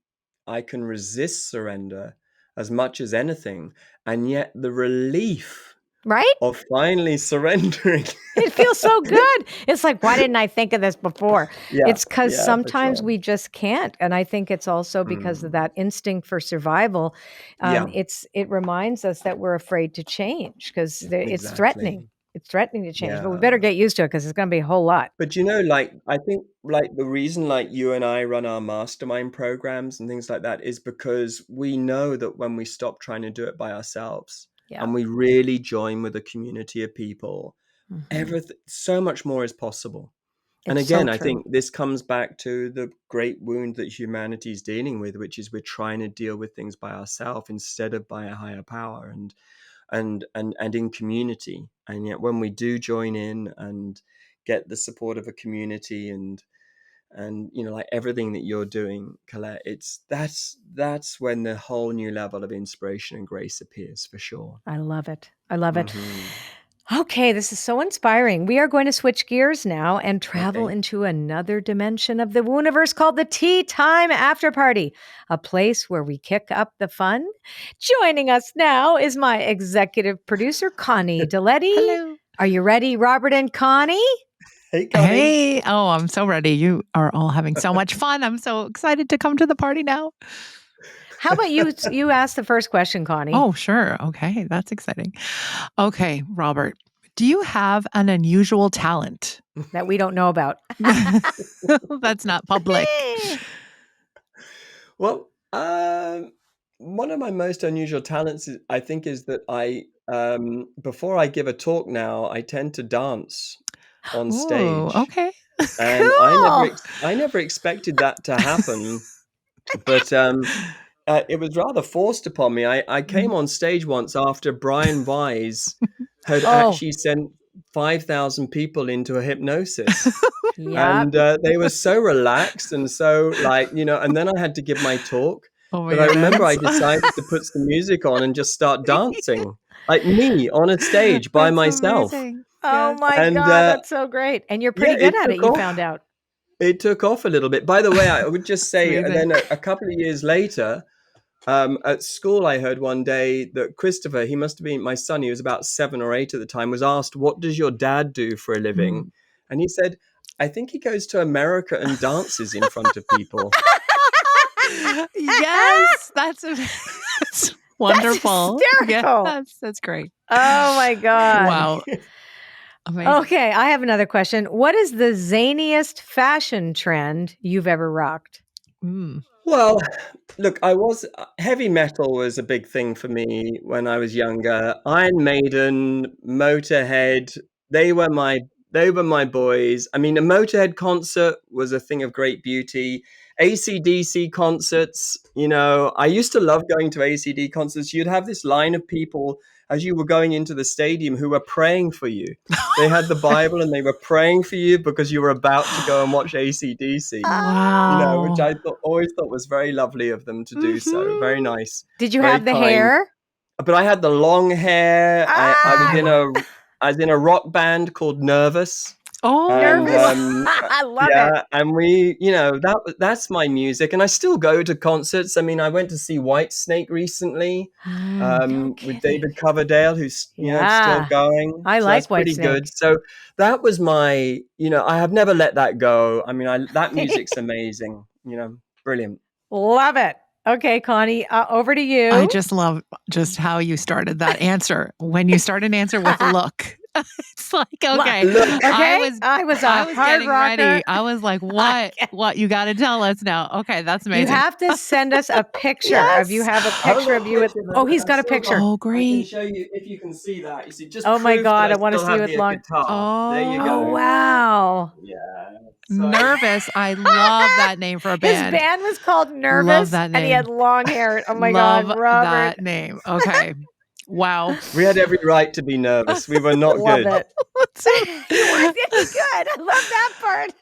I can resist surrender as much as anything. And yet the relief Right? of finally surrendering. It feels so good. It's like, why didn't I think of this before? Yeah, It's because yeah, for sometimes sure. we just can't. And I think it's also because of Mm, that instinct for survival. yeah, It reminds us that we're afraid to change because it's threatening. exactly. It's threatening to change, but we better Yeah. get used to it because it's going to be a whole lot. But I think the reason you and I run our mastermind programs and things like that is because we know that when we stop trying to do it by ourselves Yeah. and we really join with a community of people, Mhm. everything so much more is possible. And It's so again, I true. think this comes back to the great wound that humanity is dealing with, which is we're trying to deal with things by ourselves instead of by a higher power and in community. And yet when we do join in and get the support of a community and like everything that you're doing, Colette, that's when the whole new level of inspiration and grace appears for sure. I love it. I love it. Hmm. Okay, this is so inspiring. We are going to switch gears now and travel Okay. into another dimension of the Wooniverse called the Tea Time After Party, a place where we kick up the fun. Joining us now is my executive producer, Connie Diletti. Hello. Are you ready, Robert and Connie? Hey, Connie. Hey. Oh, I'm so ready. You are all having so much fun. I'm so excited to come to the party now. How about you? You ask the first question, Connie. Oh, sure. Okay. That's exciting. Okay, Robert, do you have an unusual talent? That we don't know about. That's not public. Well, one of my most unusual talents I think is that before I give a talk now, I tend to dance on Oh, stage. okay. And Cool. I never expected that to happen, but it was rather forced upon me. I came on stage once after Brian Wise had Oh, actually sent 5,000 people into a hypnosis. yeah. And they were so relaxed and so and then I had to give my talk. Oh my But I remember I goodness. decided to put some music on and just start dancing, like me on a stage by That's myself. amazing. Oh Yes. my And God, that's so great. And you're yeah, pretty good at it, you found out. it took off a little bit. By the way, I would just It's say, and amazing. then a couple of years later, at school, I heard one day that Christopher, he must have been my son, he was about 7 or 8 at the time, was asked, "What does your dad do for a living?" Mm. And he said, "I think he goes to America and dances in front of people." Yes, that's That's wonderful. Yeah, hysterical. that's great. Oh my God. Wow, amazing. Okay, I have another question. What is the zaniest fashion trend you've ever rocked? Mm. Well, look, heavy metal was a big thing for me when I was younger. Iron Maiden, Motorhead, they were my they were my boys. I mean, a Motorhead concert was a thing of great beauty. AC/DC concerts, I used to love going to ACD concerts. You'd have this line of people as you were going into the stadium who were praying for you. They had the Bible and they were praying for you because you were about to go and watch AC/DC. Which Wow. I always thought was very lovely of them to do so. Very Mhm. nice, Did you very have the kind. hair? But I had the long hair. Ah, I was in a rock band called Nervous, and nervous. Oh. I love it. yeah, and that's my music, and I still go to concerts. I mean, I went to see Whitesnake recently, No with kidding. David Coverdale, who's still Yeah, going. I So that's like pretty good. Whitesnake. So that was I have never let that go. I mean, that music's amazing. Brilliant. Love it. Okay, Connie, over to I you. just love just how you started that answer. When you start an answer with look, it's like, okay, Look, I Okay, was I was I a was hard getting rocker. ready. I was like, what? What you got to tell us now? Okay, that's You amazing. have to send us a picture of you. Yes. Have a I've picture got of you with. pictures of Oh, it. he's got a picture. Oh, I can great. show you if you can see that. You see, just Oh my proof that God, I I want to still see you have with the long. guitar. There you Oh go. Oh, wow. Yeah. So Nervous. I love that name for a His band. band was called Love Nervous, that and he had name. long hair. Oh my God, Love Robert. that name. Okay. Wow. we had every right to be nervous. We were not Love good. it. So, You weren't any good. I love that part.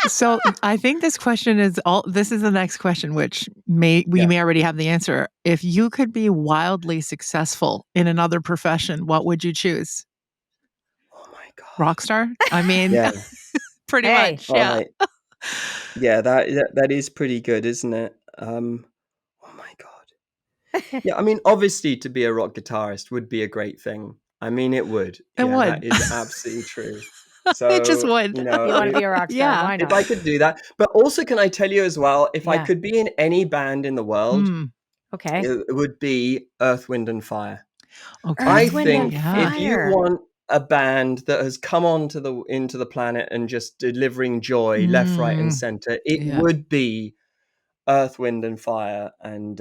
so I think this is the next question, which we Yeah. may already have the answer. If you could be wildly successful in another profession, what would you choose? Oh my God. rock star? I mean, Yeah. pretty Hey. much. Oh Yeah. my. Yeah, that is pretty good, isn't it? Oh my God. Yeah, I mean, obviously, to be a rock guitarist would be a great thing. I mean, it would. It Yeah, would. that is absolutely true. It just So, would. You want to be a rock star? Yeah. Why if not? I could do that, but also, can I tell you as well, if I Yeah. could be in any band in the world, Mm, Okay. it would be Earth, Wind and Fire. okay. I Earth, Wind, and think if you Fire. want a band that has come into the planet and just delivering joy left, right, and Mm, center, it yeah. would be Earth, Wind and Fire, and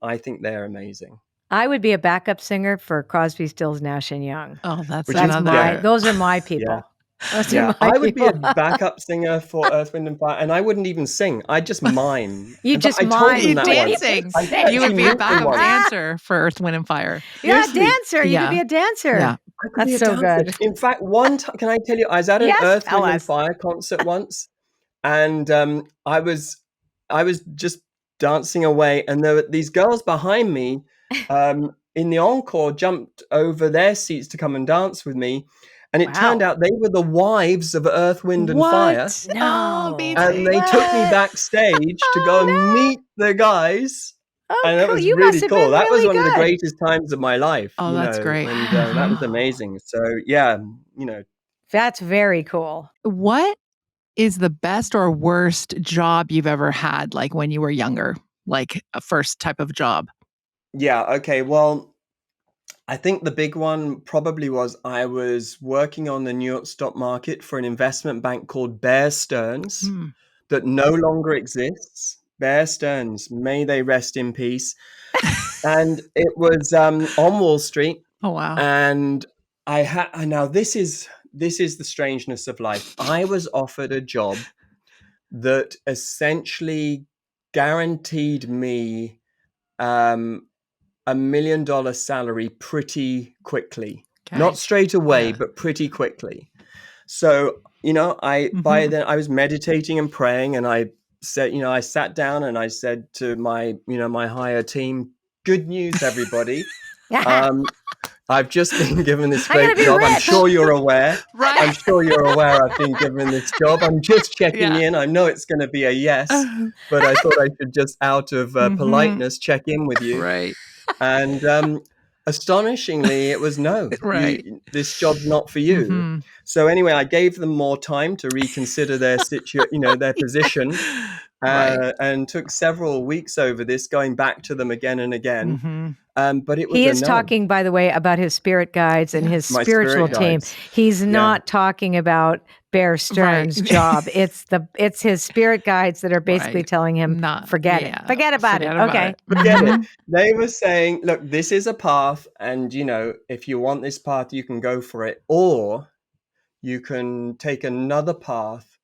I think they're amazing. I would be a backup singer for Crosby, Stills, Nash and Young. Oh, that's Which is another. Those are my people. Those are my I would be a people. backup singer for Earth, Wind and Fire, and I wouldn't even sing. I'd just mime. You In fact, just I told them mime. that You once. dancing. I You would actually be a moved them backup once. dancer for Earth, Wind, and Fire. Yeah, Seriously, dancer. You could Yeah. be a dancer. Yeah. I could That's be a so dancer. good. In fact, one time, can I tell you, I was at an Yes, Earth, tell Wind and us. Fire concert once, and I was just dancing away, and there were these girls behind me in the encore jumped over their seats to come and dance with me, and it turned Wow. out they were the wives of Earth, Wind and Fire, What? Oh, No. and they amazing. took me What? backstage to Oh, go and no. meet the guys. Oh, And that cool. was You must really have cool. been That was really one of the good. greatest times of my life, Oh, that's great. and that was Wow. amazing. So yeah, That's very cool. What is the best or worst job you've ever had, like when you were younger? Like a first type of job? yeah. Okay. Well, I think the big one probably was I was working on the New York stock market for an investment bank called Bear Stearns Hmm. that no longer exists. Bear Stearns, may they rest in peace. And it was on Wall Street. Oh, wow. And I had now this is the strangeness of life. I was offered a job that essentially guaranteed me $1 million salary pretty quickly. Okay. Not straight away, Yeah. but pretty quickly. So, by Mhm. then I was meditating and praying, and I said, I sat down and I said to my, my higher team, good news, everybody. I've just been given this I'm gonna great be job. I'm rich. sure you're aware. Right. I'm sure you're aware I've been given this job. I'm just checking Yeah. in. I know it's going to be a yes, but I thought I should just, out of politeness, check in with you. Right. And astonishingly, it was no. Right. This job's not for you. Mhm. So anyway, I gave them more time to reconsider their their position, Right. and took several weeks over this, going back to them again and again. Mhm. But it was He a is no. talking, by the way, about his spirit guides and his My spiritual spirit team. guides. He's not talking about Bear Stearns' Right. job. It's his spirit guides that are basically Right. telling him, forget it. Forget about it. Okay. Forget it. Mhm. They were saying, look, this is a path, and if you want this path, you can go for it, or you can take another path,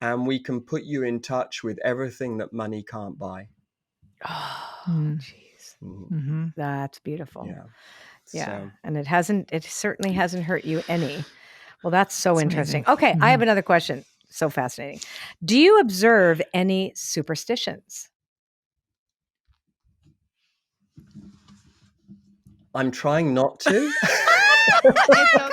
and we can put you in touch with everything that money can't buy. Oh, Mm. jeez. Mhm. That's beautiful. Yeah. Yeah. So, And it certainly hasn't hurt you any. Well, that's so That's interesting. amazing. Okay. I have another question. So fascinating. Do you observe any superstitions? I'm trying not to. It's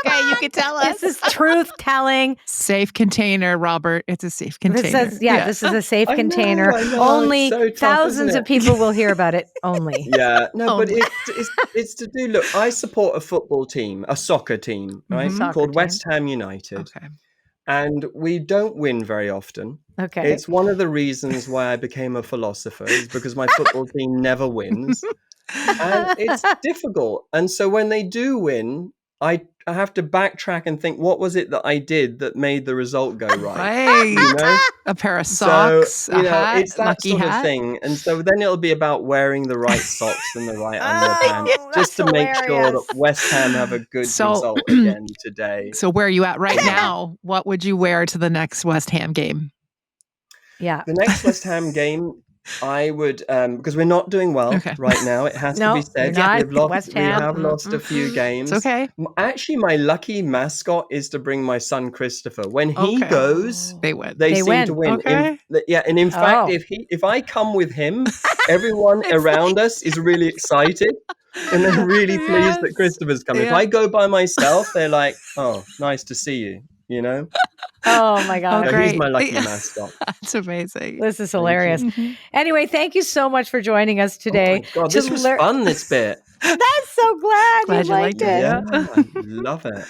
okay. You can tell us. This is truth telling. Safe container, Robert. It's a safe container. This says, this is a safe I know, container. I know. Only It's so tough, thousands isn't of it? people will hear about it. Only. Yeah, no, but Only. it's to do. Look, I support a football team, a soccer team, right, Soccer called team. West Ham United, Okay. and we don't win very often. Okay. It's one of the reasons why I became a philosopher, is because my football team never wins, and it's difficult. And so when they do win, I have to backtrack and think, what was it that I did that made the result go right? Right. A pair of socks, So, a hat, it's that lucky sort hat. of thing. And so then it'll be about wearing the right socks and the right underpants, Oh, just to that's make sure that hilarious. West Ham have a good result again today. So where are you at right now? What would you wear to the next West Ham game? Yeah. The next West Ham game, I would, because we're not doing well right now. It has to No, be you're said. not. We've lost. West We Ham. have lost a few games. It's okay. Actually, my lucky mascot is to bring my son Christopher. When he Okay. goes, They win. they They seem win. to win. Okay. And in fact, Oh. if I come with him, everyone around us is really excited. And they're really pleased that Yes. Christopher's coming. If Yeah. I go by myself, they're like, "Oh, nice to see you," you know? Oh my Oh, gosh. So he's great. my lucky mascot. That's amazing. This is Thank hilarious. you. Mhm. Anyway, thank you so much for joining us Oh my today God, to this was learn. fun, this bit. That's so glad you Glad you liked liked it. it. Yeah, Yeah. I love it.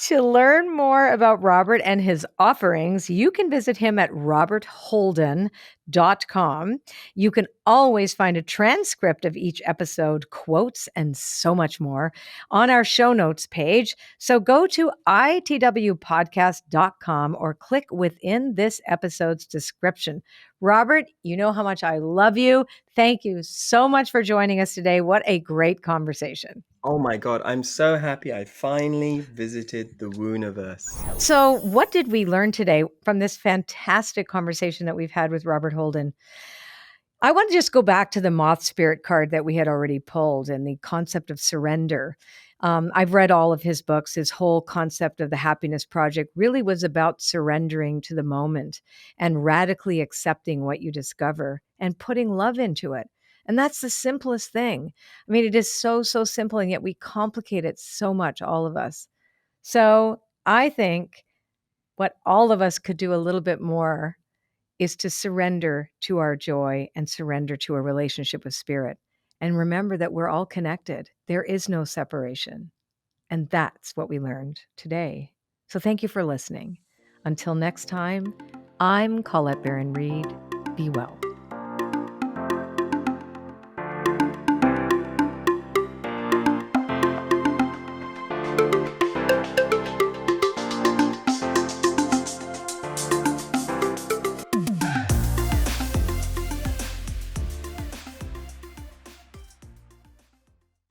To learn more about Robert and his offerings, you can visit him at robertholden.com. You can always find a transcript of each episode, quotes, and so much more on our show notes page. So go to itwpodcast.com or click within this episode's description. Robert, you know how much I love you. Thank you so much for joining us today. What a great conversation. Oh my God, I'm so happy I finally visited the Wooniverse. So, what did we learn today from this fantastic conversation that we've had with Robert Holden? I want to just go back to the moth spirit card that we had already pulled and the concept of surrender. I've read all of his books. His whole concept of the happiness project really was about surrendering to the moment and radically accepting what you discover and putting love into it. And that's the simplest thing. I mean, it is so, so simple, and yet we complicate it so much, all of us. So I think what all of us could do a little bit more is to surrender to our joy and surrender to a relationship with spirit. And remember that we're all connected. There is no separation. And that's what we learned today. So thank you for listening. Until next time, I'm Colette Baron-Reid. Be well.